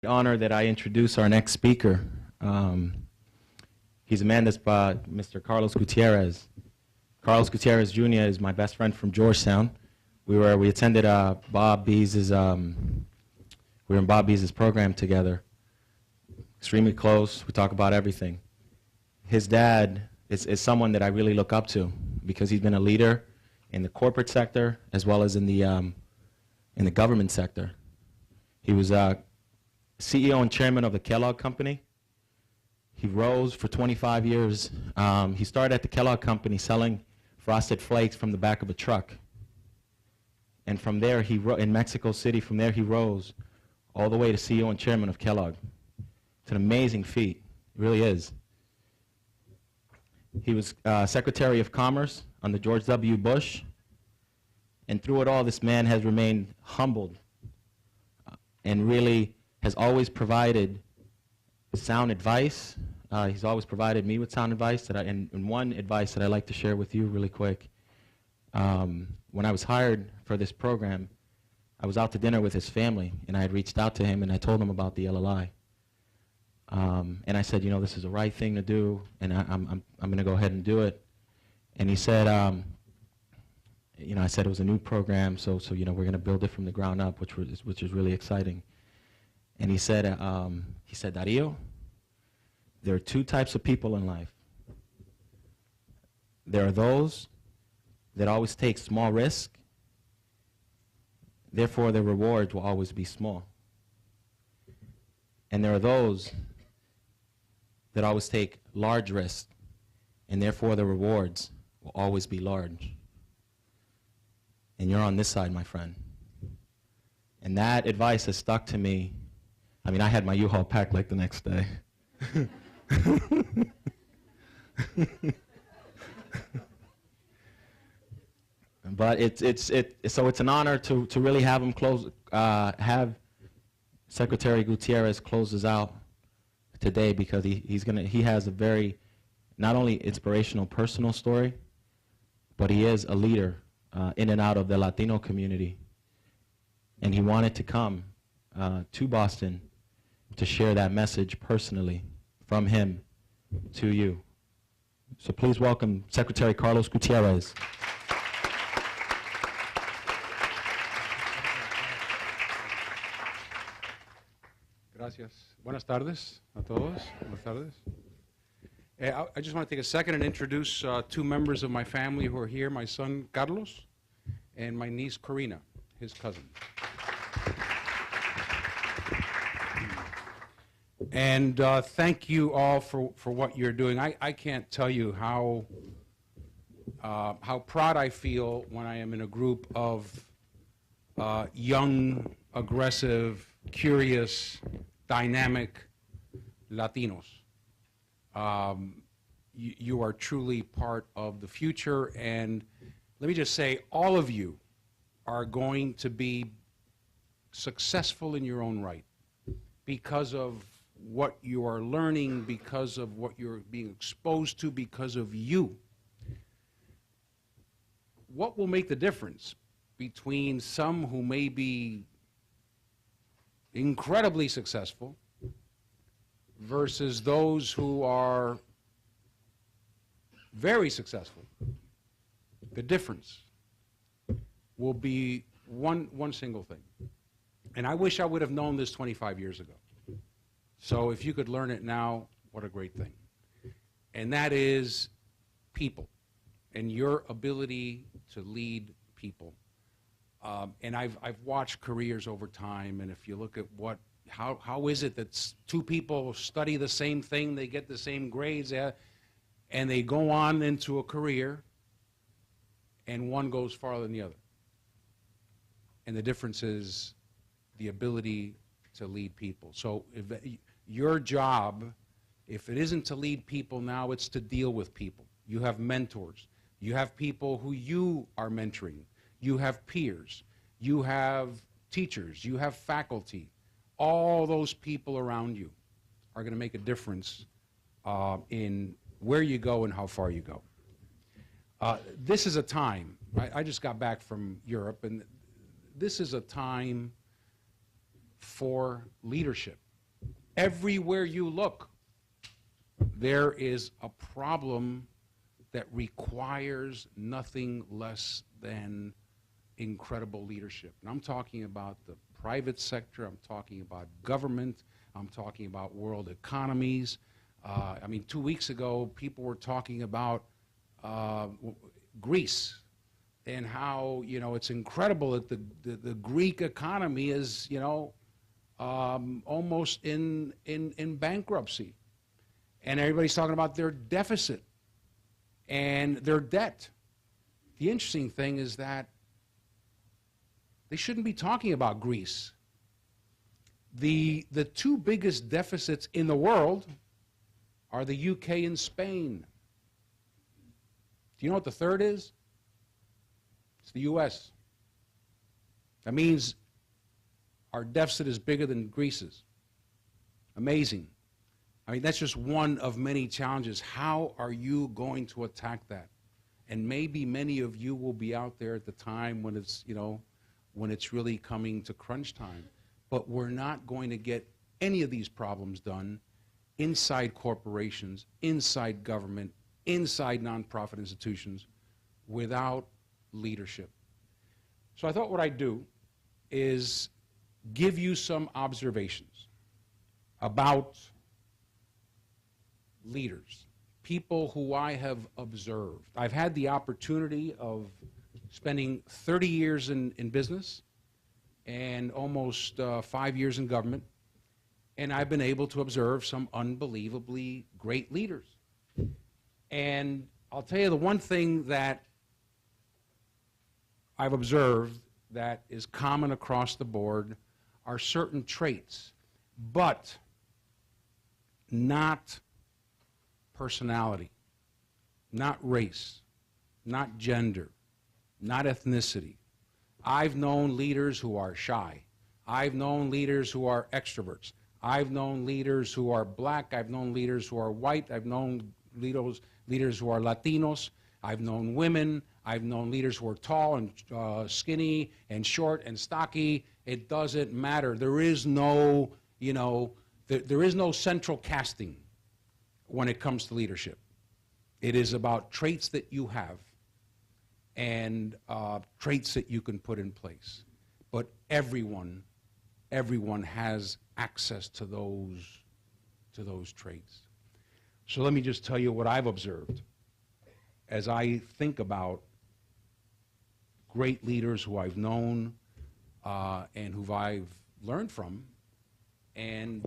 Honor that I introduce our next speaker. He's a man that's by Mr. Carlos Gutierrez. Carlos Gutierrez Jr. is my best friend from Georgetown. We attended Bob Bees's we were in Bob Bees's program together. Extremely close. We talk about everything. His dad is someone that I really look up to because he's been a leader in the corporate sector as well as in the government sector. He was CEO and chairman of the Kellogg Company. He rose for 25 years. He started at the Kellogg Company selling Frosted Flakes from the back of a truck. And from there, in Mexico City, from there he rose all the way to CEO and chairman of Kellogg. It's an amazing feat. It really is. He was Secretary of Commerce under George W. Bush. And through it all, this man has remained humbled and really has always provided sound advice. He's always provided me with sound advice, and one advice that I'd like to share with you really quick. When I was hired for this program, I was out to dinner with his family, and I had reached out to him, and I told him about the LLI. And I said, you know, this is the right thing to do, and I'm going to go ahead and do it. And he said, you know, I said it was a new program, so you know, we're going to build it from the ground up, which is really exciting. And he said, Darío, there are two types of people in life. There are those that always take small risk, therefore their rewards will always be small. And there are those that always take large risk, and therefore the rewards will always be large. And you're on this side, my friend. And that advice has stuck to me. I mean, I had my U-Haul packed like the next day. But so it's an honor to really have him have Secretary Gutierrez close us out today, because he has a very, not only inspirational personal story, but he is a leader in and out of the Latino community. And he wanted to come to Boston to share that message personally from him to you. So please welcome Secretary Carlos Gutierrez. Gracias. Buenas tardes a todos. Buenas tardes. I just want to take a second and introduce two members of my family who are here, my son Carlos and my niece Corina, his cousin. And thank you all for what you're doing. I can't tell you how proud I feel when I am in a group of young, aggressive, curious, dynamic Latinos. You are truly part of the future, and let me just say, all of you are going to be successful in your own right because of what you are learning, because of what you're being exposed to, because of you. What will make the difference between some who may be incredibly successful versus those who are very successful? The difference will be one single thing. And I wish I would have known this 25 years ago. So if you could learn it now, what a great thing. And that is people and your ability to lead people. And I've watched careers over time, and if you look at how is it that two people study the same thing, they get the same grades, and they go on into a career, and one goes farther than the other. And the difference is the ability to lead people. So if your job, if it isn't to lead people now, it's to deal with people. You have mentors. You have people who you are mentoring. You have peers. You have teachers. You have faculty. All those people around you are going to make a difference in where you go and how far you go. This is a time, I just got back from Europe, and this is a time for leadership. Everywhere you look, there is a problem that requires nothing less than incredible leadership. And I'm talking about the private sector, I'm talking about government, I'm talking about world economies. I mean, 2 weeks ago, people were talking about Greece and how, you know, it's incredible that the Greek economy is, you know, almost in bankruptcy. And everybody's talking about their deficit and their debt. The interesting thing is that they shouldn't be talking about Greece. The two biggest deficits in the world are the UK and Spain. Do you know what the third is? It's the US. That means our deficit is bigger than Greece's. Amazing. I mean, that's just one of many challenges. How are you going to attack that? And maybe many of you will be out there at the time when it's, you know, when it's really coming to crunch time. But we're not going to get any of these problems done inside corporations, inside government, inside nonprofit institutions without leadership. So I thought what I'd do is give you some observations about leaders, people who I have observed. I've had the opportunity of spending 30 years in business and almost 5 years in government, and I've been able to observe some unbelievably great leaders. And I'll tell you the one thing that I've observed that is common across the board are certain traits, but not personality, not race, not gender, not ethnicity. I've known leaders who are shy. I've known leaders who are extroverts. I've known leaders who are black. I've known leaders who are white. I've known leaders who are Latinos. I've known women. I've known leaders who are tall and skinny and short and stocky. It doesn't matter. There is no, you know, there is no central casting when it comes to leadership. It is about traits that you have and traits that you can put in place. But everyone has access to those traits. So let me just tell you what I've observed as I think about great leaders who I've known and who I've learned from and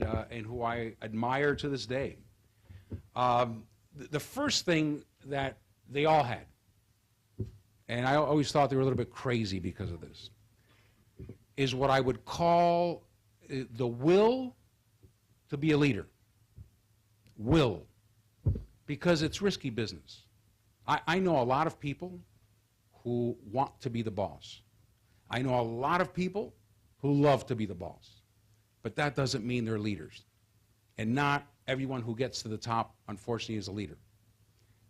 who I admire to this day. The first thing that they all had, and I always thought they were a little bit crazy because of this, is what I would call the will to be a leader. Will. Because it's risky business. I know a lot of people who want to be the boss. I know a lot of people who love to be the boss. But that doesn't mean they're leaders. And not everyone who gets to the top, unfortunately, is a leader.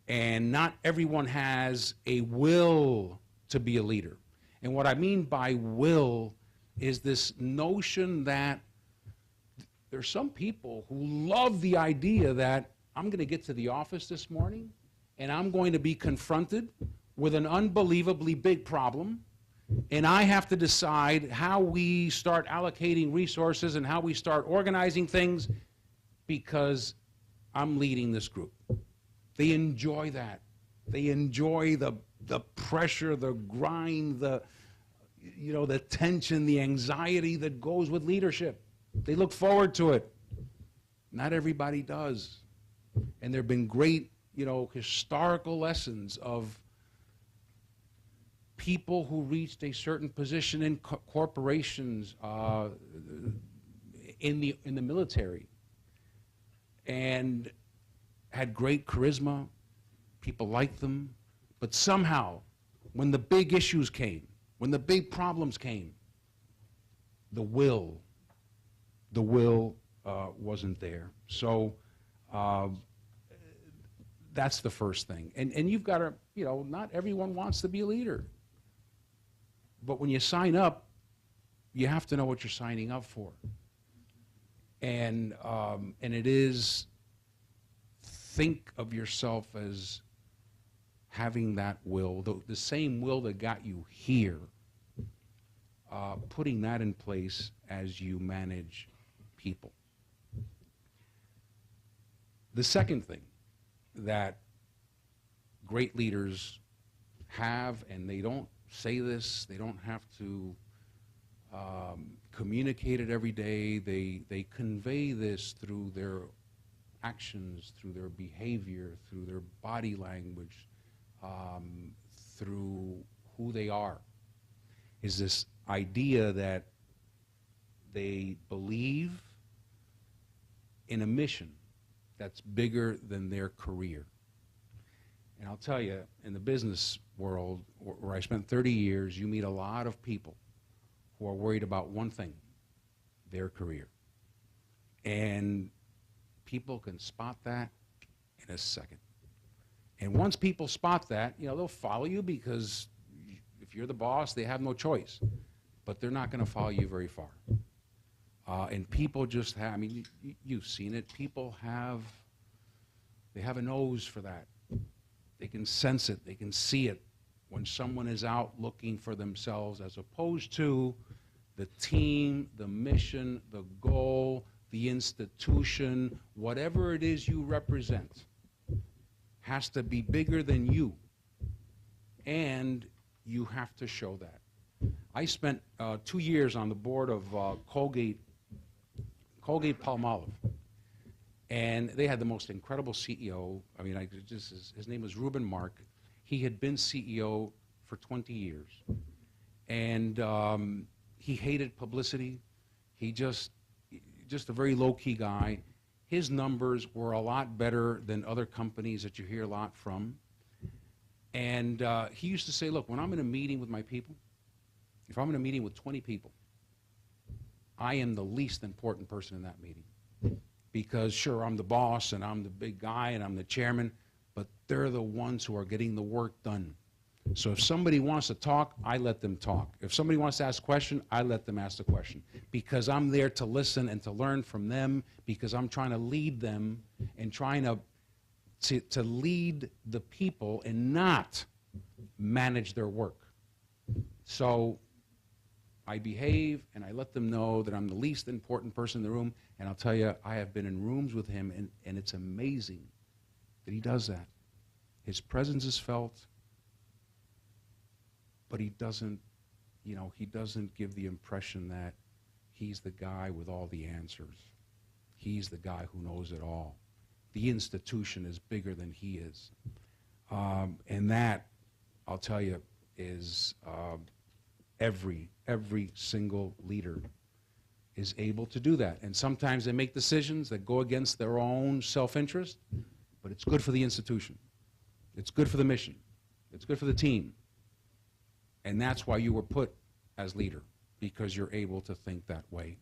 And not everyone has a will to be a leader. And what I mean by will is this notion that there's some people who love the idea that I'm going to get to the office this morning and I'm going to be confronted with an unbelievably big problem, and I have to decide how we start allocating resources and how we start organizing things because I'm leading this group. They enjoy that. They enjoy the pressure, the grind, the tension, the anxiety that goes with leadership. They look forward to it. Not everybody does. And there have been great, historical lessons of people who reached a certain position in corporations, in the military, and had great charisma. People liked them. But somehow, when the big issues came, when the big problems came, the will wasn't there. So that's the first thing. And you've got to, not everyone wants to be a leader. But when you sign up, you have to know what you're signing up for. And it is, think of yourself as having that will, the same will that got you here, putting that in place as you manage people. The second thing that great leaders have, and they don't say this, they don't have to communicate it every day, they convey this through their actions, through their behavior, through their body language, through who they are, is this idea that they believe in a mission that's bigger than their career. And I'll tell you, in the business world, where I spent 30 years, you meet a lot of people who are worried about one thing, their career. And people can spot that in a second. And once people spot that, you know, they'll follow you because if you're the boss, they have no choice. But they're not going to follow you very far. And people just have, I mean, you've seen it, people they have a nose for that. They can sense it, they can see it when someone is out looking for themselves, as opposed to the team, the mission, the goal, the institution, whatever it is you represent, has to be bigger than you. And you have to show that. I spent 2 years on the board of Colgate Palmolive. And they had the most incredible CEO. I mean, his name was Ruben Mark. He had been CEO for 20 years. And he hated publicity. He just a very low-key guy. His numbers were a lot better than other companies that you hear a lot from. And he used to say, look, when I'm in a meeting with my people, if I'm in a meeting with 20 people, I am the least important person in that meeting. Because sure, I'm the boss and I'm the big guy and I'm the chairman, but they're the ones who are getting the work done. So if somebody wants to talk, I let them talk. If somebody wants to ask a question, I let them ask the question. Because I'm there to listen and to learn from them, because I'm trying to lead them and trying to lead the people and not manage their work. So I behave and I let them know that I'm the least important person in the room. And I'll tell you, I have been in rooms with him, and it's amazing that he does that. His presence is felt, but he doesn't give the impression that he's the guy with all the answers. He's the guy who knows it all. The institution is bigger than he is. And that, I'll tell you, is every single leader is able to do that. And sometimes they make decisions that go against their own self-interest, but it's good for the institution. It's good for the mission. It's good for the team. And that's why you were put as leader, because you're able to think that way.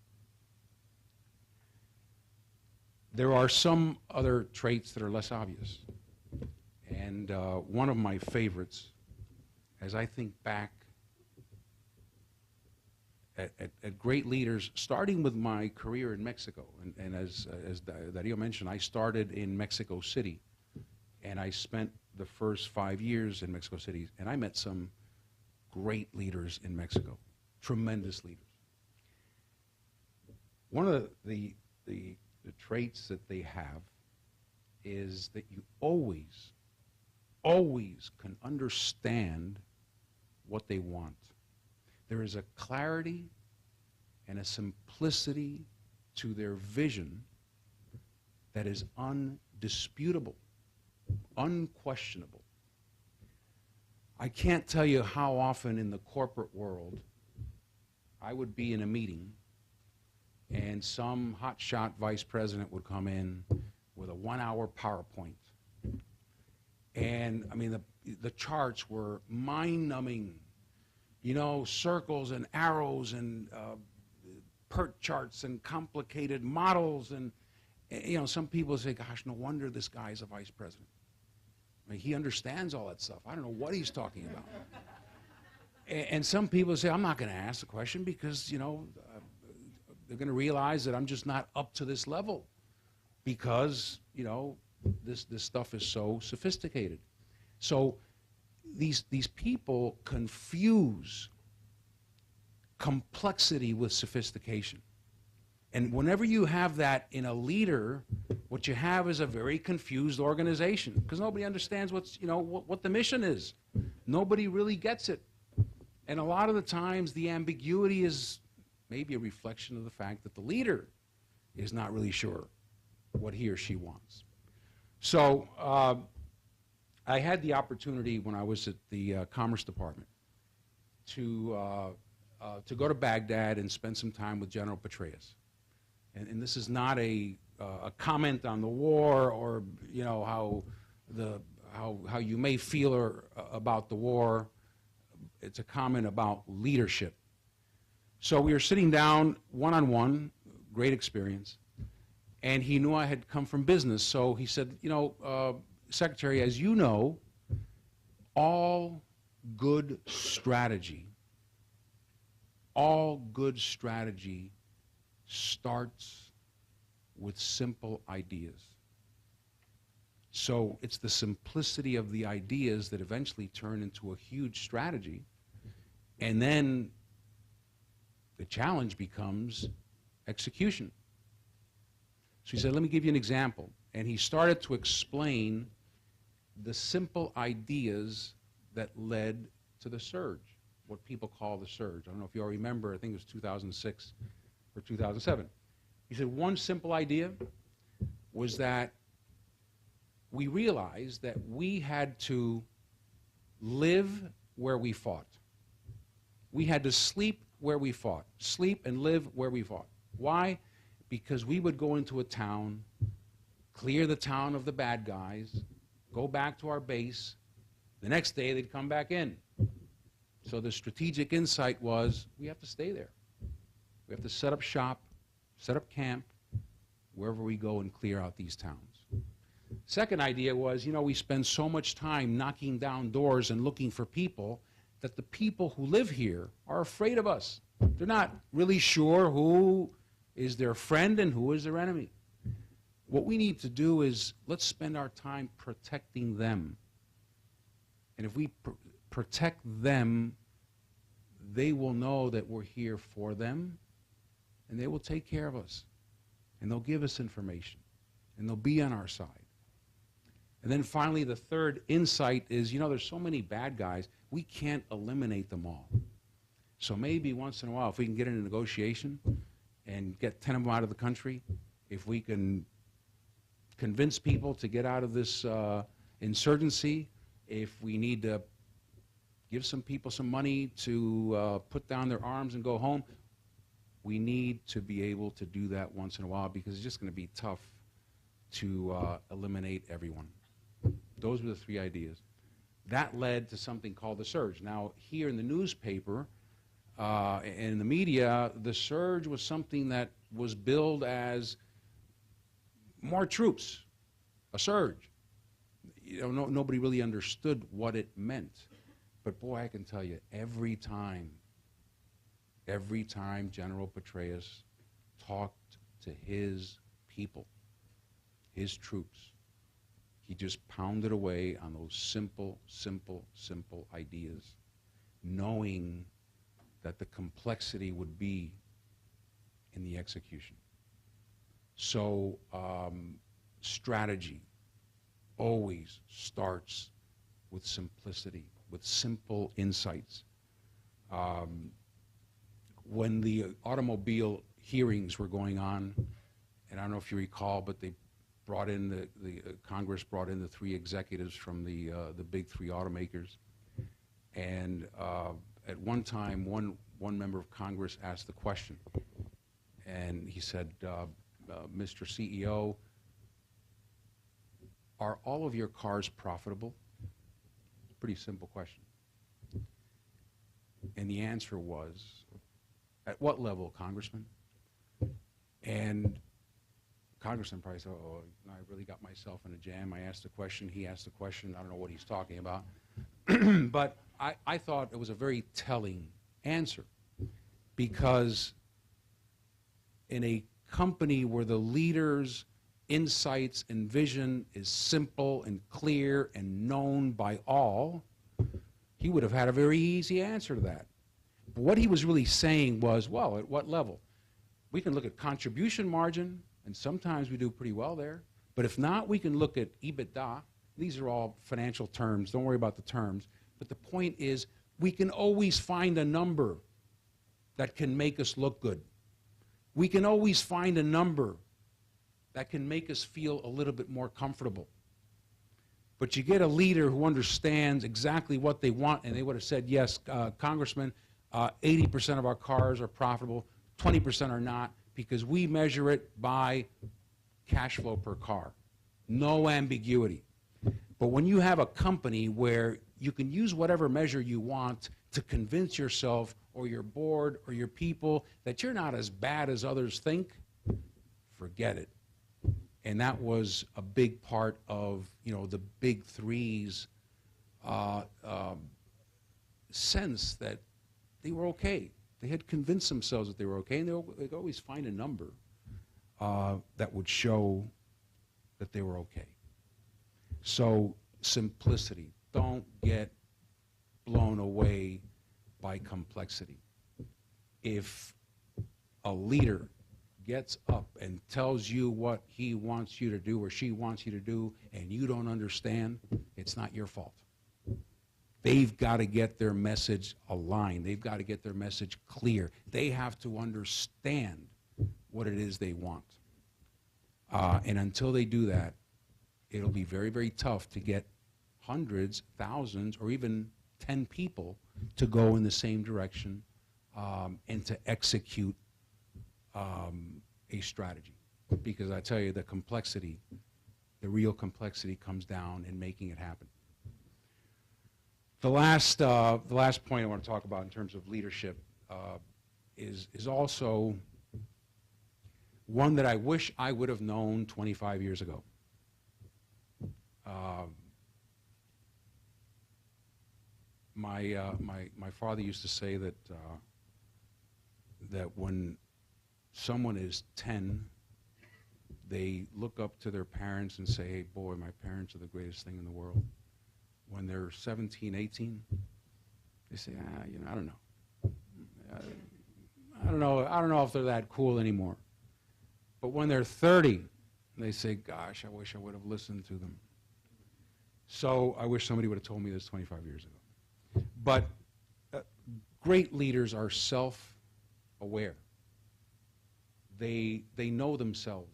There are some other traits that are less obvious. And one of my favorites, as I think back at great leaders, starting with my career in Mexico. And as Darío mentioned, I started in Mexico City. And I spent the first 5 years in Mexico City. And I met some great leaders in Mexico, tremendous leaders. One of the traits that they have is that you always can understand what they want. There is a clarity and a simplicity to their vision that is undisputable, unquestionable. I can't tell you how often in the corporate world I would be in a meeting and some hotshot vice president would come in with a 1-hour PowerPoint. And I mean, the charts were mind-numbing. You know, circles and arrows and PERT charts and complicated models. And, you know, some people say, gosh, no wonder this guy is a vice president. I mean, he understands all that stuff. I don't know what he's talking about. And some people say, I'm not going to ask the question because, you know, They're going to realize that I'm just not up to this level because, you know, this stuff is so sophisticated. So these people confuse complexity with sophistication. And whenever you have that in a leader, what you have is a very confused organization because nobody understands what's, you know, what the mission is. Nobody really gets it. And a lot of the times the ambiguity is maybe a reflection of the fact that the leader is not really sure what he or she wants. So I had the opportunity when I was at the Commerce Department to go to Baghdad and spend some time with General Petraeus. And this is not a comment on the war or, you know, how you may feel about the war. It's a comment about leadership. So we were sitting down one-on-one, great experience, and he knew I had come from business. So he said, you know, Secretary, as you know, all good strategy starts with simple ideas. So it's the simplicity of the ideas that eventually turn into a huge strategy. And then the challenge becomes execution. So he said, let me give you an example. And he started to explain the simple ideas that led to the surge, what people call the surge. I don't know if you all remember, I think it was 2006 or 2007. He said one simple idea was that we realized that we had to live where we fought. We had to sleep where we fought. Sleep and live where we fought. Why? Because we would go into a town, clear the town of the bad guys, go back to our base. The next day they'd come back in. So the strategic insight was we have to stay there. We have to set up shop, set up camp, wherever we go and clear out these towns. Second idea was, you know, we spend so much time knocking down doors and looking for people that the people who live here are afraid of us. They're not really sure who is their friend and who is their enemy. What we need to do is let's spend our time protecting them. And if we protect them, they will know that we're here for them, and they will take care of us. And they'll give us information, and they'll be on our side. And then finally, the third insight is, you know, there's so many bad guys, we can't eliminate them all. So maybe once in a while, if we can get in a negotiation and get 10 of them out of the country, if we can convince people to get out of this insurgency, if we need to give some people some money to put down their arms and go home, we need to be able to do that once in a while because it's just going to be tough to eliminate everyone. Those were the three ideas. That led to something called the surge. Now, here in the newspaper and in the media, the surge was something that was billed as more troops, a surge. You know, nobody really understood what it meant. But boy, I can tell you, every time General Petraeus talked to his people, his troops, he just pounded away on those simple ideas, knowing that the complexity would be in the execution. So strategy always starts with simplicity, with simple insights. When the automobile hearings were going on, and I don't know if you recall, but they brought in the Congress brought in the three executives from the big three automakers, and at one time, one member of Congress asked the question, and he said, "Mr. CEO, are all of your cars profitable?" Pretty simple question. And the answer was, "At what level, Congressman?" And Congressman probably said, "Oh, I really got myself in a jam. I asked a question, he asked a question, I don't know what he's talking about." But I thought it was a very telling answer because in a company where the leader's insights and vision is simple and clear and known by all, he would have had a very easy answer to that. But what he was really saying was, well, at what level? We can look at contribution margin, and sometimes we do pretty well there. But if not, we can look at EBITDA. These are all financial terms. Don't worry about the terms. But the point is, we can always find a number that can make us look good. We can always find a number that can make us feel a little bit more comfortable. But you get a leader who understands exactly what they want, and they would have said, yes, Congressman, 80% of our cars are profitable, 20% are not, because we measure it by cash flow per car. No ambiguity. But when you have a company where you can use whatever measure you want to convince yourself or your board or your people that you're not as bad as others think, forget it. And that was a big part of, the big three's sense that they were okay. They had convinced themselves that they were okay, and they'd always find a number that would show that they were okay. So simplicity. Don't get blown away by complexity. If a leader gets up and tells you what he wants you to do or she wants you to do and you don't understand, it's not your fault. They've got to get their message aligned. They've got to get their message clear. They have to understand what it is they want. And until they do that, it'll be very, very tough to get hundreds, thousands, or even 10 people to go in the same direction and to execute a strategy. Because I tell you, the complexity, the real complexity comes down in making it happen. The last point I want to talk about in terms of leadership is also one that I wish I would have known 25 years ago. My father used to say that that when someone is 10, they look up to their parents and say, "Hey, boy, my parents are the greatest thing in the world." When they're 17, 18, they say, I don't know. I don't know if they're that cool anymore. But when they're 30, they say, gosh, I wish I would have listened to them. So I wish somebody would have told me this 25 years ago. But great leaders are self-aware. They know themselves,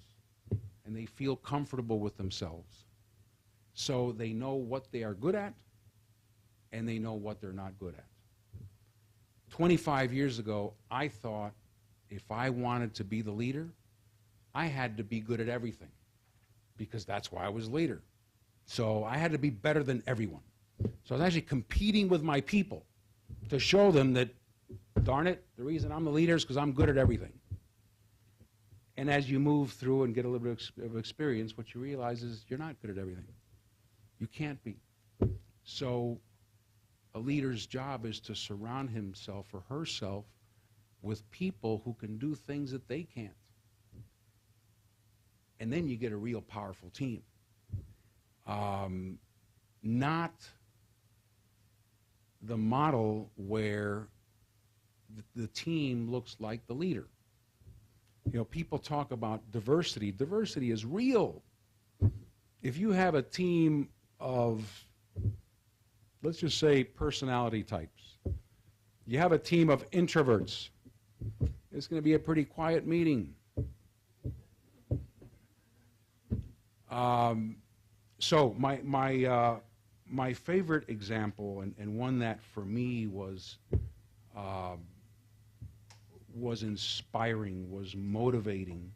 and they feel comfortable with themselves. So they know what they are good at, and they know what they're not good at. 25 years ago, I thought if I wanted to be the leader, I had to be good at everything, because that's why I was leader. So I had to be better than everyone. So I was actually competing with my people to show them that, darn it, the reason I'm the leader is because I'm good at everything. And as you move through and get a little bit of experience, what you realize is you're not good at everything. You can't be. So a leader's job is to surround himself or herself with people who can do things that they can't. And then you get a real powerful team. Not the model where the team looks like the leader. People talk about diversity. Diversity is real. If you have a team of, let's just say, personality types. You have a team of introverts. It's going to be a pretty quiet meeting. So my favorite example, and one that for me was inspiring, was motivating.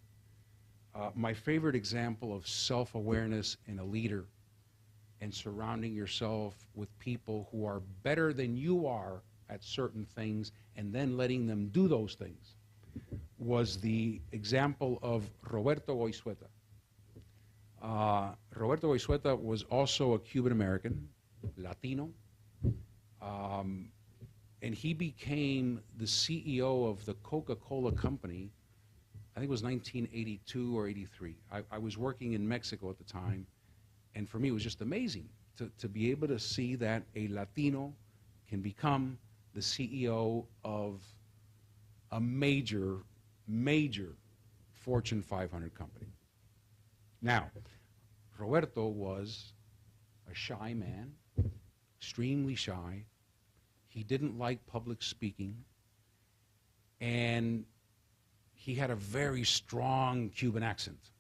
My favorite example of self-awareness in a leader and surrounding yourself with people who are better than you are at certain things and then letting them do those things was the example of Roberto Goizueta. Roberto Goizueta was also a Cuban-American, Latino, and he became the CEO of the Coca-Cola company I think it was 1982 or 83. I was working in Mexico at the time, and for me it was just amazing to be able to see that a Latino can become the CEO of a major, major Fortune 500 company. Now, Roberto was a shy man, extremely shy. He didn't like public speaking, and he had a very strong Cuban accent.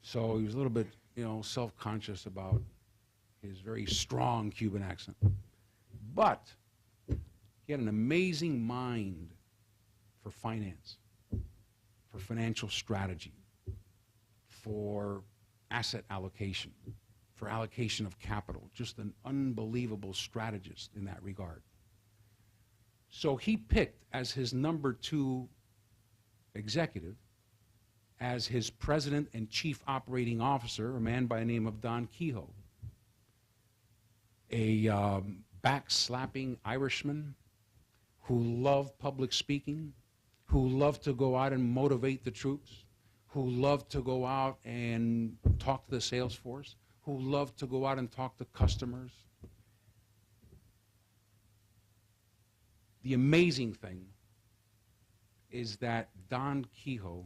So he was a little bit, self-conscious about his very strong Cuban accent. But he had an amazing mind for finance, for financial strategy, for asset allocation, for allocation of capital, just an unbelievable strategist in that regard. So he picked as his number 2 executive, as his president and chief operating officer, a man by the name of Don Kehoe, a back-slapping Irishman who loved public speaking, who loved to go out and motivate the troops, who loved to go out and talk to the sales force, who loved to go out and talk to customers. The amazing thing is that Don Kehoe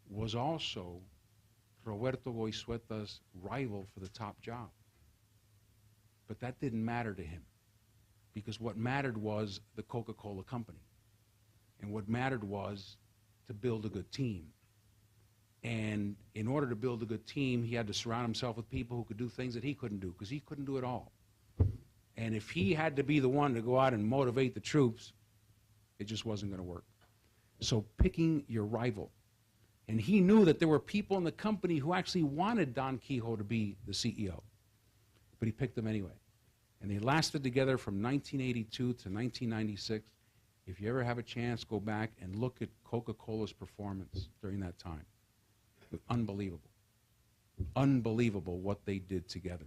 was also Roberto Goizueta's rival for the top job. But that didn't matter to him, because what mattered was the Coca-Cola company. And what mattered was to build a good team. And in order to build a good team, he had to surround himself with people who could do things that he couldn't do, because he couldn't do it all. And if he had to be the one to go out and motivate the troops, it just wasn't going to work. So picking your rival. And he knew that there were people in the company who actually wanted Don Kehoe to be the CEO. But he picked them anyway. And they lasted together from 1982 to 1996. If you ever have a chance, go back and look at Coca-Cola's performance during that time. It was unbelievable. Unbelievable what they did together.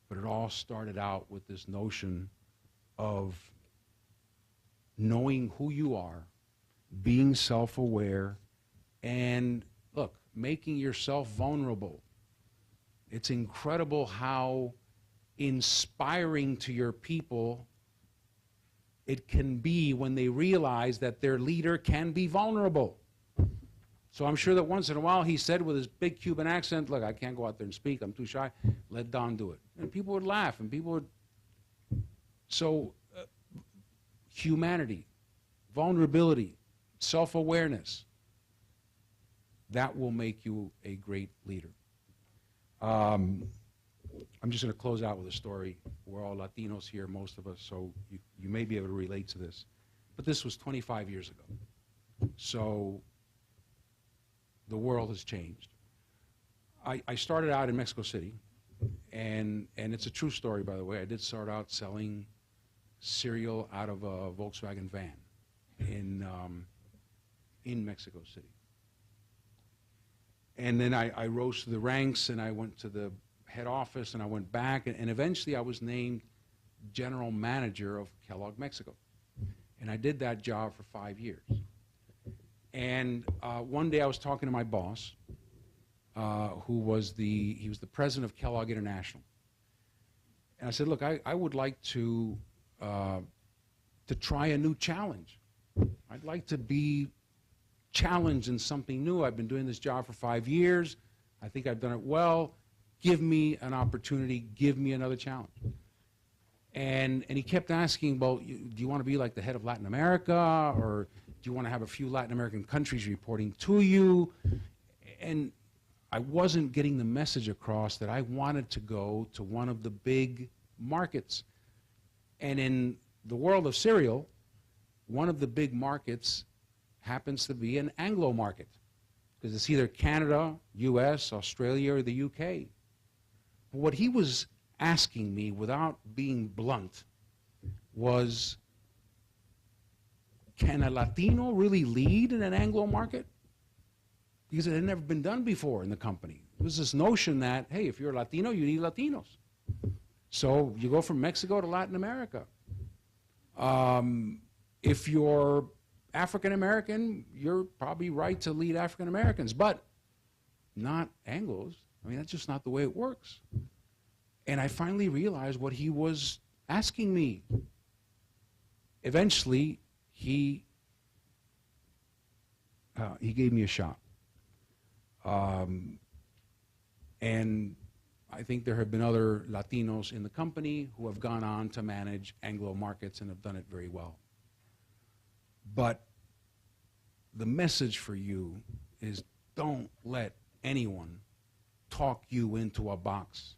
But it all started out with this notion of knowing who you are, being self-aware, and, look, making yourself vulnerable. It's incredible how inspiring to your people it can be when they realize that their leader can be vulnerable. So I'm sure that once in a while he said with his big Cuban accent, look, I can't go out there and speak, I'm too shy, let Don do it. And people would laugh, and people would... So, humanity, vulnerability, self-awareness, that will make you a great leader. I'm just going to close out with a story. We're all Latinos here, most of us, so you may be able to relate to this. But this was 25 years ago. So the world has changed. I started out in Mexico City, and it's a true story, by the way. I did start out selling cereal out of a Volkswagen van in Mexico City. And then I rose to the ranks, and I went to the head office, and I went back, and eventually I was named general manager of Kellogg Mexico. And I did that job for 5 years. And one day I was talking to my boss, who was he was the president of Kellogg International. And I said, look, I would like to try a new challenge. I'd like to be challenged in something new. I've been doing this job for 5 years. I think I've done it well. Give me an opportunity. Give me another challenge. And he kept asking, well, do you want to be like the head of Latin America, or do you want to have a few Latin American countries reporting to you? And I wasn't getting the message across that I wanted to go to one of the big markets. And in the world of cereal, one of the big markets happens to be an Anglo market, because it's either Canada, US, Australia, or the UK. But what he was asking me, without being blunt, was, can a Latino really lead in an Anglo market? Because it had never been done before in the company. It was this notion that, hey, if you're a Latino, you need Latinos. So you go from Mexico to Latin America. If you're African American, you're probably right to lead African Americans, but not Anglos. I mean, that's just not the way it works. And I finally realized what he was asking me. Eventually, he gave me a shot. And I think there have been other Latinos in the company who have gone on to manage Anglo markets and have done it very well. But the message for you is don't let anyone talk you into a box.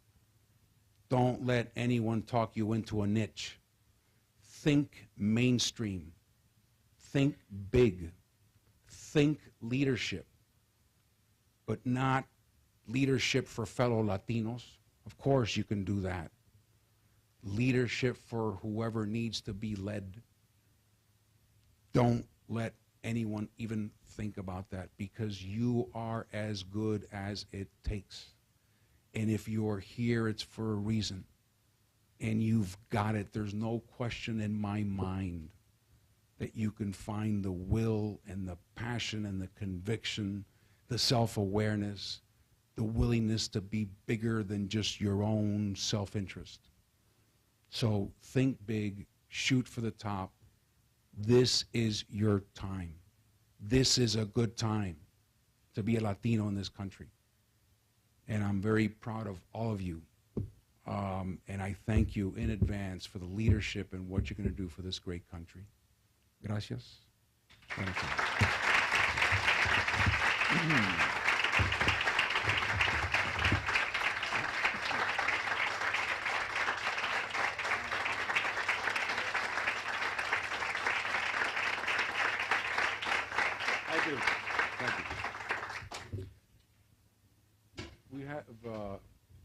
Don't let anyone talk you into a niche. Think mainstream. Think big. Think leadership, but not leadership for fellow Latinos. Of course you can do that. Leadership for whoever needs to be led. Don't let anyone even think about that, because you are as good as it takes. And if you're here, it's for a reason. And you've got it. There's no question in my mind that you can find the will and the passion and the conviction, the self-awareness, the willingness to be bigger than just your own self-interest. So think big, shoot for the top. This is your time. This is a good time to be a Latino in this country. And I'm very proud of all of you. And I thank you in advance for the leadership and what you're going to do for this great country. Gracias. Thank you. Thank you.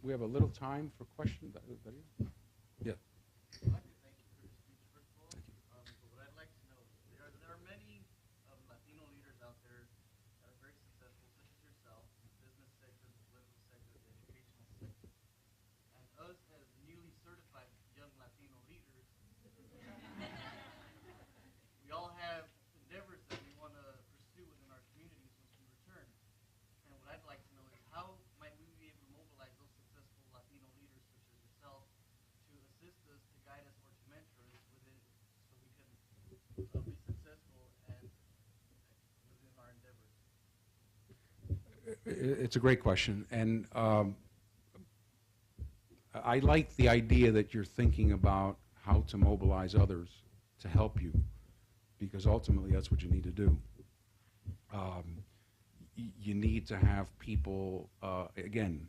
We have a little time for questions. Yeah. I'd like to thank you for your speech, first of all. Thank you. But what I'd like to know is there are many Latino leaders out there that are very successful, such as yourself, in the business sector, the political sector, the educational sector. And us as newly certified young Latino leaders, we all have endeavors that we want to pursue within our communities once we return. And what I'd like to know is how might we be able to mobilize those successful Latino leaders such as yourself to assist us, to guide us, or to mentor us within, so we can be successful and within our endeavors? It's a great question, and I like the idea that you're thinking about how to mobilize others to help you, because ultimately that's what you need to do. You need to have people, again,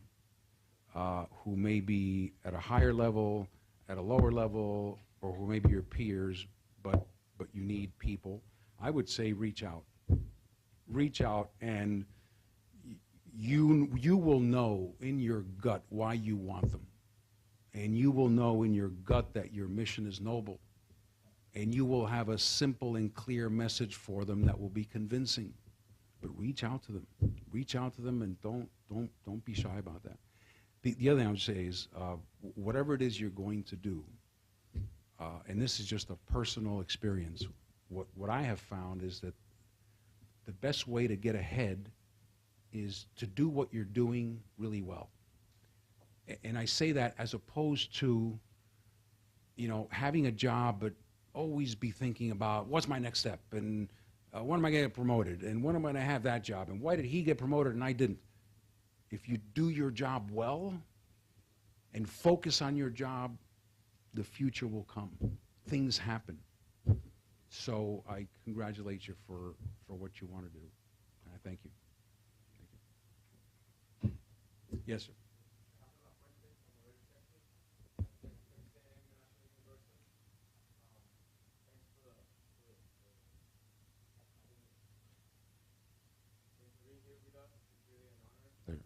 who may be at a higher level, at a lower level, or who may be your peers, but you need people. I would say reach out. Reach out, and you will know in your gut why you want them. And you will know in your gut that your mission is noble. And you will have a simple and clear message for them that will be convincing. But reach out to them. Reach out to them, and don't be shy about that. The other thing I would say is, whatever it is you're going to do, and this is just a personal experience, what I have found is that the best way to get ahead is to do what you're doing really well. And I say that as opposed to, having a job, but always be thinking about what's my next step, and when am I going to get promoted, and when am I going to have that job, and why did he get promoted and I didn't? If you do your job well and focus on your job, the future will come. Things happen. So I congratulate you for what you want to do. And I thank you. Thank you. Yes, sir. There.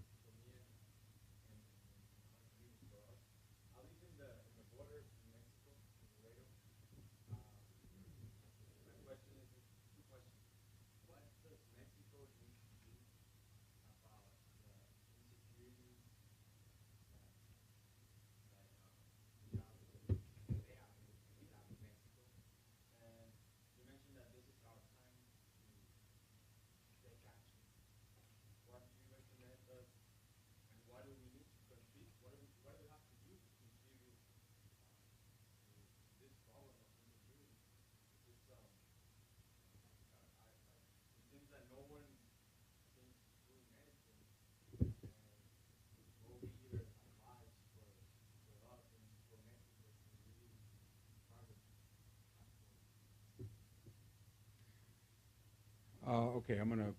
Okay, I'm going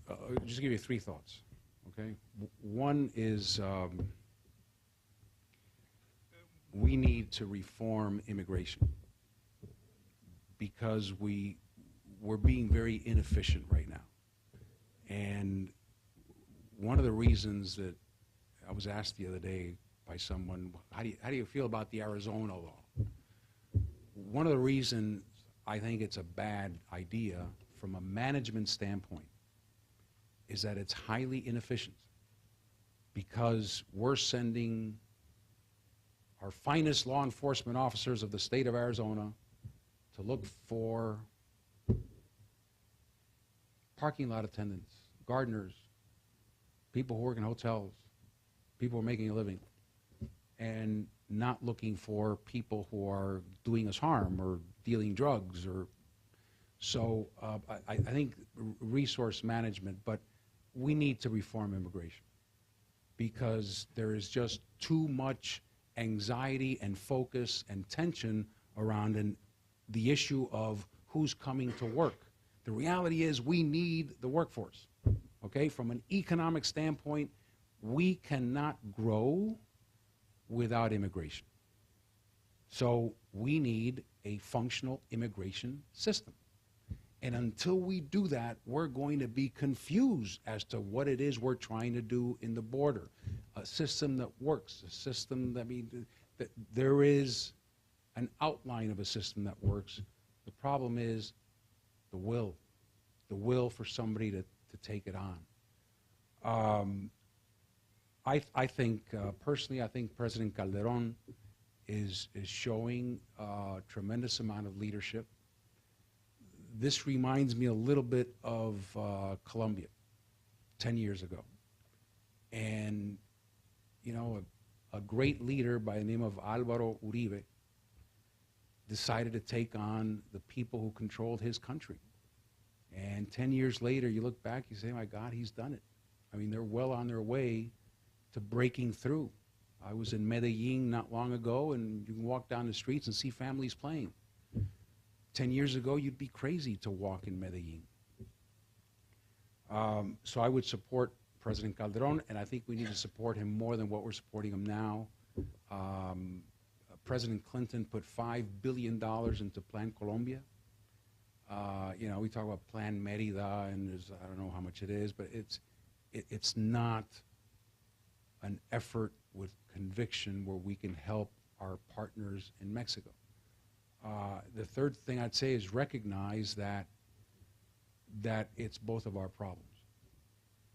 to just give you three thoughts. Okay, one is we need to reform immigration because we're being very inefficient right now. And one of the reasons that I was asked the other day by someone, how do you feel about the Arizona law? One of the reasons I think it's a bad idea from a management standpoint is that it's highly inefficient because we're sending our finest law enforcement officers of the state of Arizona to look for parking lot attendants, gardeners, people who work in hotels, people who are making a living, and not looking for people who are doing us harm or dealing drugs. Or so I think resource management, but we need to reform immigration because there is just too much anxiety and focus and tension around the issue of who's coming to work. The reality is we need the workforce. Okay, from an economic standpoint, we cannot grow without immigration. So we need a functional immigration system. And until we do that, we're going to be confused as to what it is we're trying to do in the border. A system that works, a system that there is an outline of a system that works. The problem is the will for somebody to take it on. I think, personally, I think President Calderon is showing a tremendous amount of leadership. This reminds me a little bit of Colombia 10 years ago. And, you know, a great leader by the name of Álvaro Uribe decided to take on the people who controlled his country. And 10 years later, you look back, you say, my God, he's done it. I mean, they're well on their way to breaking through. I was in Medellin not long ago, and you can walk down the streets and see families playing. 10 years ago, you'd be crazy to walk in Medellin. So I would support President Calderon, and I think we need to support him more than what we're supporting him now. President Clinton put $5 billion into Plan Colombia. You know, we talk about Plan Merida, and there's, I don't know how much it is, but it's not an effort with conviction where we can help our partners in Mexico. The third thing I'd say is recognize that it's both of our problems.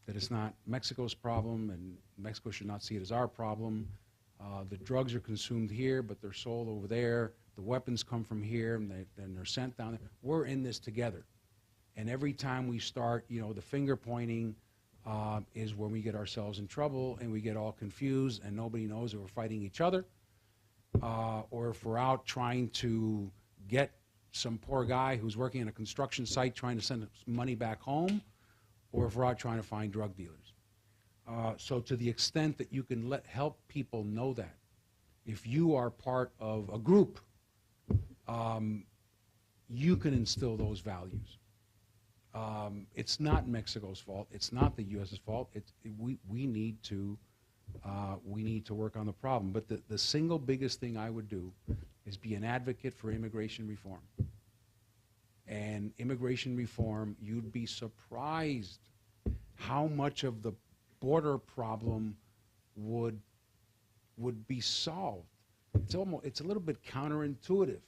That it's not Mexico's problem, and Mexico should not see it as our problem. The drugs are consumed here, but they're sold over there. The weapons come from here, and they're sent down there. We're in this together. And every time we start, you know, the finger pointing is when we get ourselves in trouble, and we get all confused, and nobody knows if we're fighting each other, or if we're out trying to get some poor guy who's working in a construction site trying to send money back home, or if we're out trying to find drug dealers. So to the extent that you can help people know that, if you are part of a group, you can instill those values. It's not Mexico's fault. It's not the U.S.'s fault. We need to work on the problem. But the single biggest thing I would do is be an advocate for immigration reform. And immigration reform, you'd be surprised how much of the border problem would be solved. It's a little bit counterintuitive,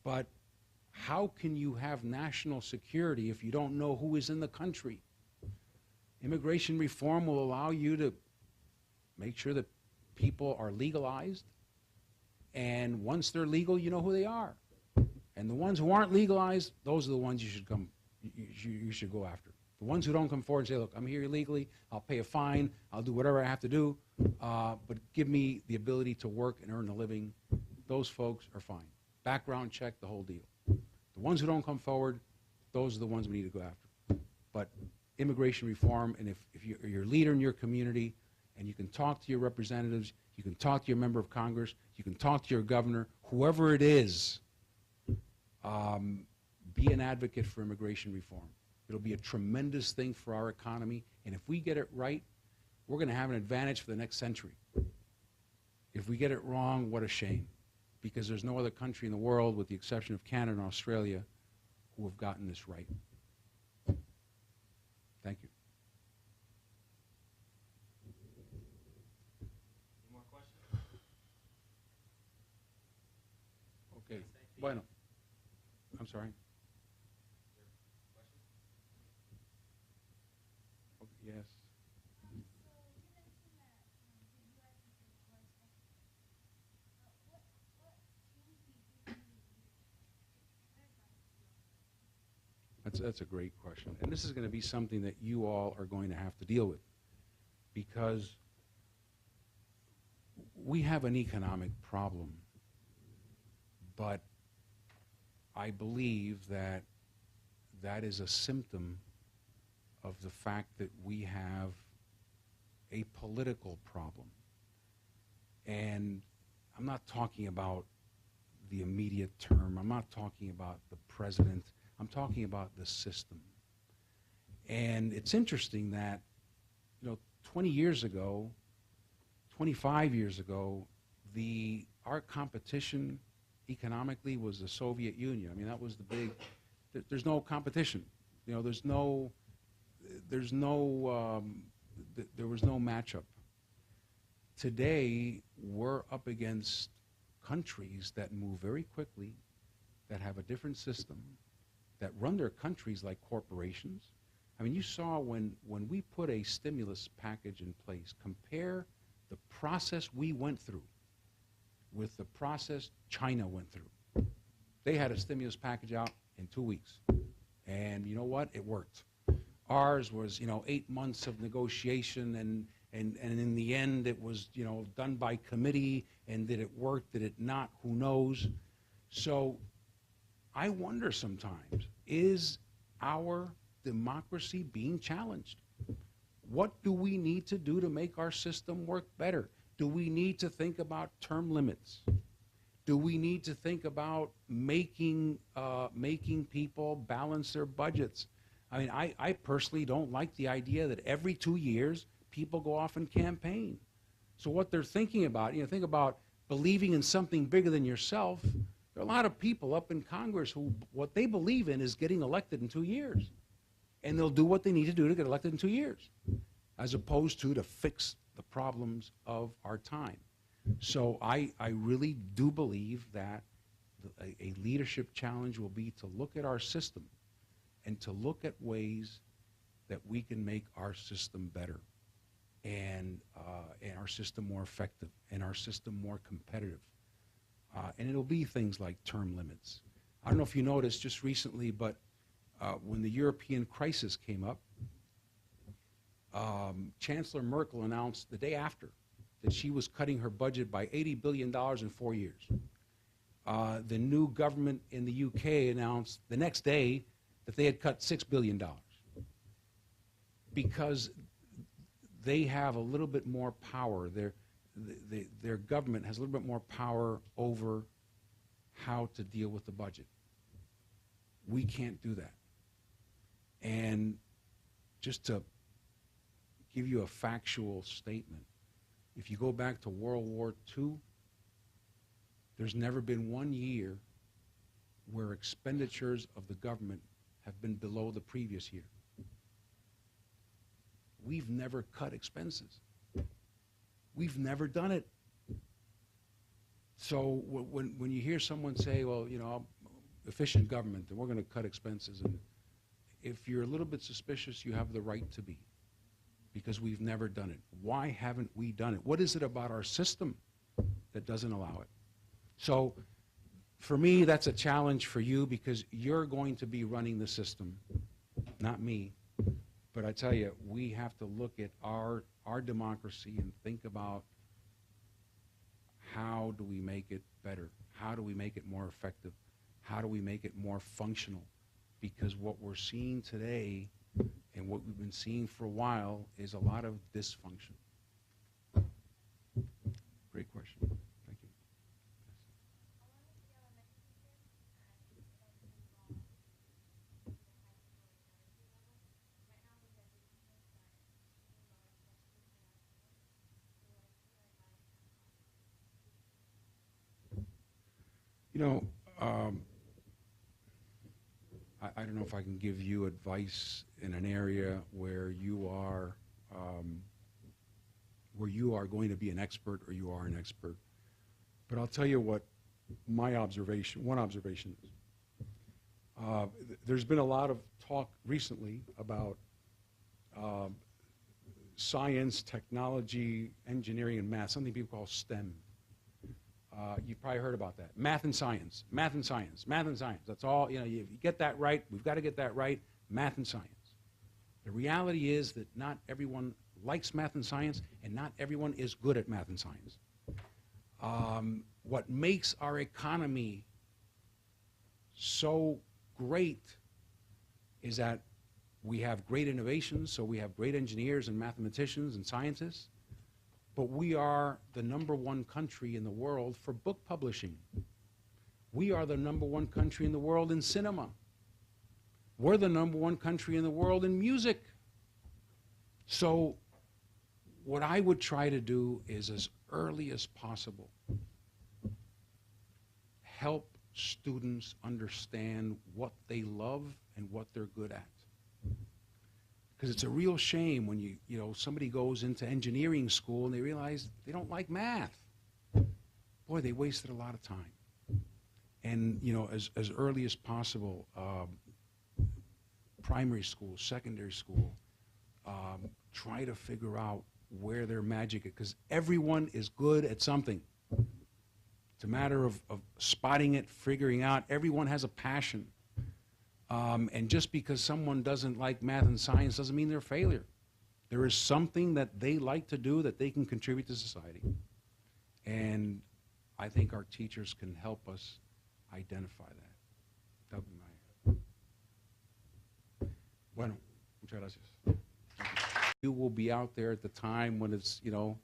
but how can you have national security if you don't know who is in the country? Immigration reform will allow you to make sure that people are legalized, and once they're legal, you know who they are. And the ones who aren't legalized, those are the ones you should go after. The ones who don't come forward and say, look, I'm here illegally, I'll pay a fine, I'll do whatever I have to do, but give me the ability to work and earn a living, those folks are fine. Background check, the whole deal. The ones who don't come forward, those are the ones we need to go after. But immigration reform, and if you're a leader in your community, and you can talk to your representatives, you can talk to your member of Congress, you can talk to your governor, whoever it is, be an advocate for immigration reform. It'll be a tremendous thing for our economy, and if we get it right, we're going to have an advantage for the next century. If we get it wrong, what a shame, because there's no other country in the world, with the exception of Canada and Australia, who have gotten this right. Thank you. Any more questions? Okay. Bueno. I'm sorry. Okay, yes. That's a great question. And this is going to be something that you all are going to have to deal with, because we have an economic problem, but I believe that that is a symptom of the fact that we have a political problem. And I'm not talking about the immediate term. I'm not talking about the president. I'm talking about the system. And it's interesting that, 20 years ago, 25 years ago, our competition economically was the Soviet Union. I mean, that was the big, there's no competition. There was no matchup. Today, we're up against countries that move very quickly, that have a different system, that run their countries like corporations. I mean, you saw when we put a stimulus package in place, compare the process we went through with the process China went through. They had a stimulus package out in 2 weeks. And you know what? It worked. Ours was, 8 months of negotiation, and in the end it was, done by committee, and did it work, did it not, who knows? So I wonder sometimes, is our democracy being challenged? What do we need to do to make our system work better? Do we need to think about term limits? Do we need to think about making people balance their budgets? I mean, I personally don't like the idea that every 2 years people go off and campaign. So what they're thinking about, think about believing in something bigger than yourself. There are a lot of people up in Congress who, what they believe in is getting elected in 2 years. And they'll do what they need to do to get elected in 2 years, as opposed to fix the problems of our time. So I really do believe that a leadership challenge will be to look at our system and to look at ways that we can make our system better, and our system more effective, and our system more competitive. And it'll be things like term limits. I don't know if you noticed just recently, but when the European crisis came up, Chancellor Merkel announced the day after that she was cutting her budget by $80 billion in 4 years. The new government in the UK announced the next day that they had cut $6 billion, because they have a little bit more power. Their government has a little bit more power over how to deal with the budget. We can't do that. And just to give you a factual statement, if you go back to World War II, there's never been 1 year where expenditures of the government have been below the previous year. We've never cut expenses. We've never done it. So when you hear someone say, well, efficient government, and we're going to cut expenses, and if you're a little bit suspicious, you have the right to be, because we've never done it. Why haven't we done it? What is it about our system that doesn't allow it? So for me, that's a challenge for you, because you're going to be running the system, not me. But I tell you, we have to look at our democracy and think about, how do we make it better? How do we make it more effective? How do we make it more functional? Because what we're seeing today, and what we've been seeing for a while, is a lot of dysfunction. Great question. Thank you. You know, I don't know if I can give you advice in an area where you are going to be an expert or you are an expert. But I'll tell you what one observation is. There's been a lot of talk recently about science, technology, engineering, and math, something people call STEM. You've probably heard about that. Math and science, math and science, math and science. That's all, you know, you get that right, we've got to get that right, math and science. The reality is that not everyone likes math and science, and not everyone is good at math and science. What makes our economy so great is that we have great innovations, so we have great engineers and mathematicians and scientists, but we are the #1 country in the world for book publishing. We are the #1 country in the world in cinema. We're the #1 country in the world in music. So what I would try to do is, as early as possible, help students understand what they love and what they're good at. Because it's a real shame when you know, somebody goes into engineering school and they realize they don't like math. Boy, they wasted a lot of time. And you know, as early as possible, primary school, secondary school, try to figure out where their magic is, because everyone is good at something. It's a matter of spotting it, figuring out. Everyone has a passion. And just because someone doesn't like math and science doesn't mean they're a failure. There is something that they like to do that they can contribute to society. And I think our teachers can help us identify that. That'll be my... Bueno, muchas gracias. You will be out there at the time when it's, you know,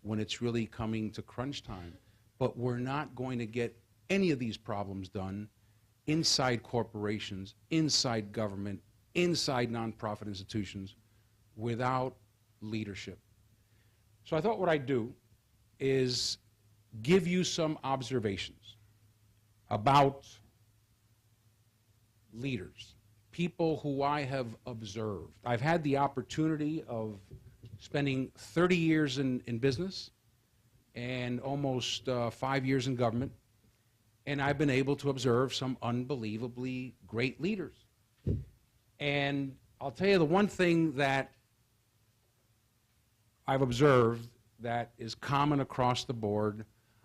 when it's really coming to crunch time. But we're not going to get any of these problems done inside corporations, inside government, inside nonprofit institutions without leadership. So I thought what I'd do is give you some observations about leaders, people who I have observed. I've had the opportunity of spending 30 years in business and almost 5 years in government, and I've been able to observe some unbelievably great leaders. And I'll tell you the one thing that I've observed that is common across the board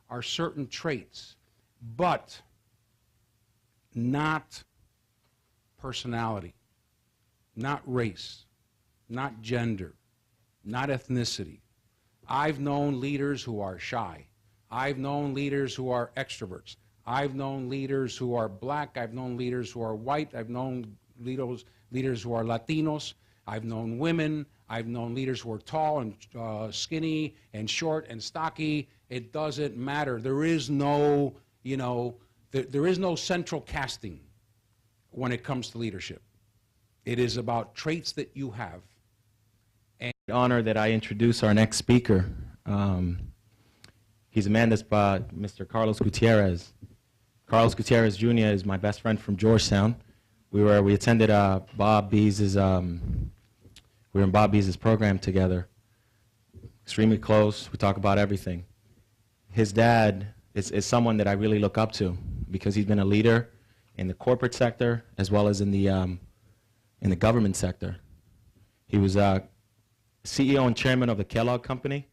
are certain traits, but not personality, not race, not gender, not ethnicity. I've known leaders who are shy. I've known leaders who are extroverts. I've known leaders who are black. I've known leaders who are white. I've known leaders who are Latinos. I've known women. I've known leaders who are tall and skinny and short and stocky. It doesn't matter. There is no, you know, there is no central casting when it comes to leadership. It is about traits that you have. And honor that I introduce our next speaker. He's a man that's Mr. Carlos Gutierrez. Carlos Gutierrez Jr. is my best friend from Georgetown. We attended Bob Bees's we were in Bob Bees's program together. Extremely close. We talk about everything. His dad is someone that I really look up to because he's been a leader in the corporate sector as well as in the government sector. He was CEO and chairman of the Kellogg Company.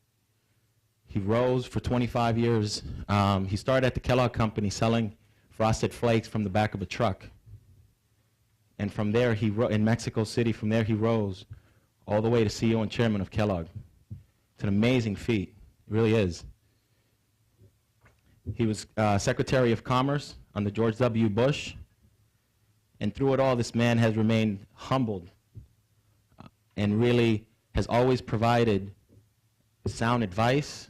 He rose for 25 years. He started at the Kellogg Company selling Frosted Flakes from the back of a truck. And from there, in Mexico City, from there he rose all the way to CEO and chairman of Kellogg. It's an amazing feat. It really is. He was Secretary of Commerce under George W. Bush. And through it all, this man has remained humbled and really has always provided sound advice.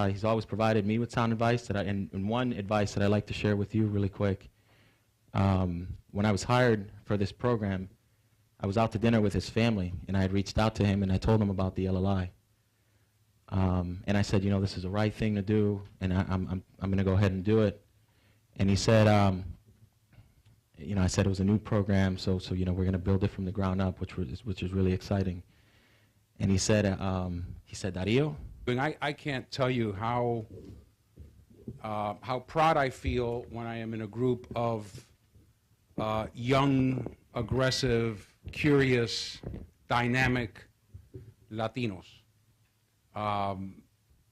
He's always provided me with sound advice, and one advice that I'd like to share with you really quick. When I was hired for this program, I was out to dinner with his family, and I had reached out to him, and I told him about the LLI. And I said, you know, this is the right thing to do, and I'm going to go ahead and do it. And he said, I said it was a new program, so we're going to build it from the ground up, which is really exciting. And he said, Darío. I can't tell you how proud I feel when I am in a group of young, aggressive, curious, dynamic Latinos.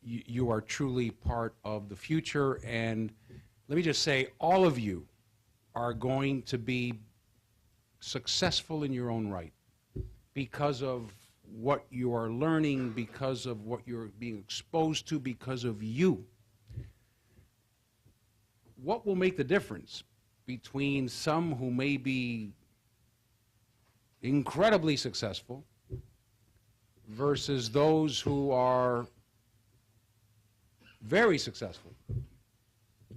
You are truly part of the future, and let me just say, all of you are going to be successful in your own right because of what you are learning, because of what you're being exposed to, because of you. What will make the difference between some who may be incredibly successful versus those who are very successful?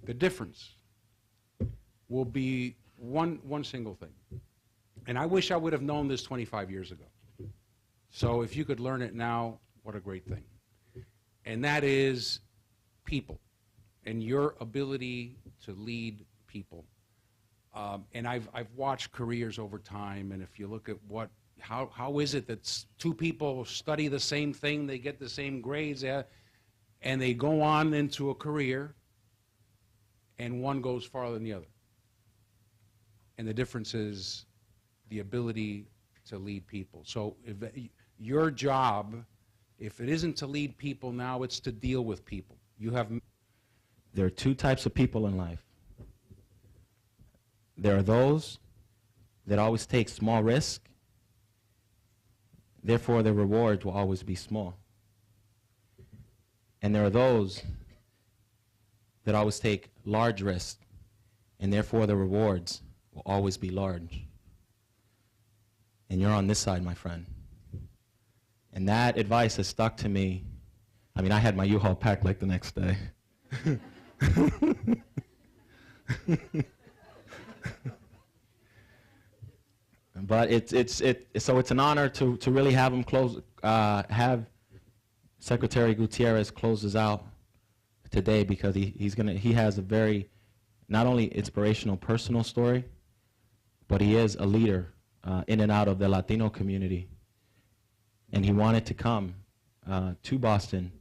The difference will be one single thing. And I wish I would have known this 25 years ago. So if you could learn it now, what a great thing. And that is people and your ability to lead people. And I've watched careers over time, and if you look at how is it that two people study the same thing, they get the same grades, and they go on into a career, and one goes farther than the other. And the difference is the ability to lead people. So if your job, if it isn't to lead people now, it's to deal with people. There are two types of people in life. There are those that always take small risk, therefore their rewards will always be small. And there are those that always take large risks, and therefore the rewards will always be large. And you're on this side, my friend. And that advice has stuck to me. I mean, I had my U-Haul packed like the next day. But so it's an honor to really have him have Secretary Gutierrez close us out today, because he has a very, not only inspirational personal story, but he is a leader in and out of the Latino community. And he wanted to come to Boston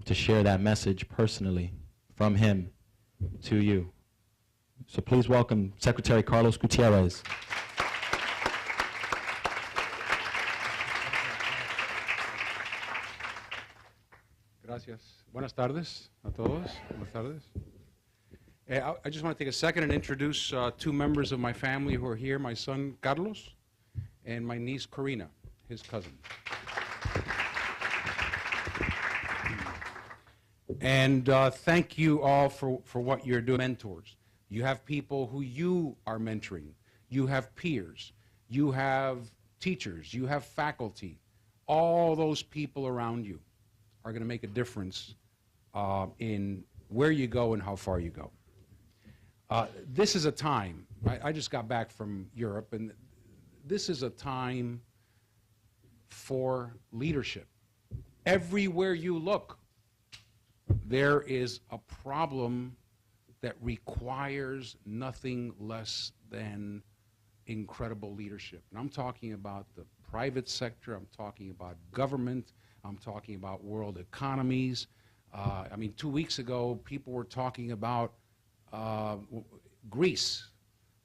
to share that message personally from him to you. So please welcome Secretary Carlos Gutierrez. Gracias. Buenas tardes a todos. Buenas tardes. I just want to take a second and introduce two members of my family who are here, my son Carlos and my niece Corina, his cousin. And thank you all for what you're doing. Mentors. You have people who you are mentoring. You have peers. You have teachers. You have faculty. All those people around you are going to make a difference in where you go and how far you go. This is a time, I just got back from Europe, and this is a time for leadership. Everywhere you look, there is a problem that requires nothing less than incredible leadership. And I'm talking about the private sector, I'm talking about government, I'm talking about world economies. I mean, 2 weeks ago, people were talking about Greece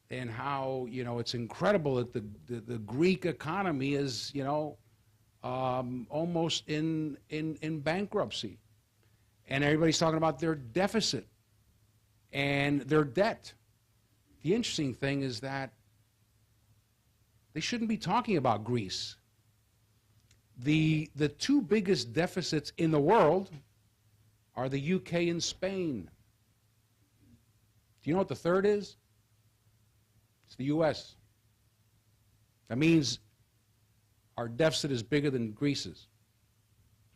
and how, it's incredible that the Greek economy is, almost in bankruptcy. And everybody's talking about their deficit and their debt. The interesting thing is that they shouldn't be talking about Greece. The two biggest deficits in the world are the UK and Spain. Do you know what the third is? It's the US. That means our deficit is bigger than Greece's.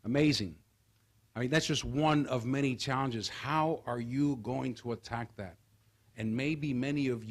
Amazing. I mean, that's just one of many challenges. How are you going to attack that? And maybe many of you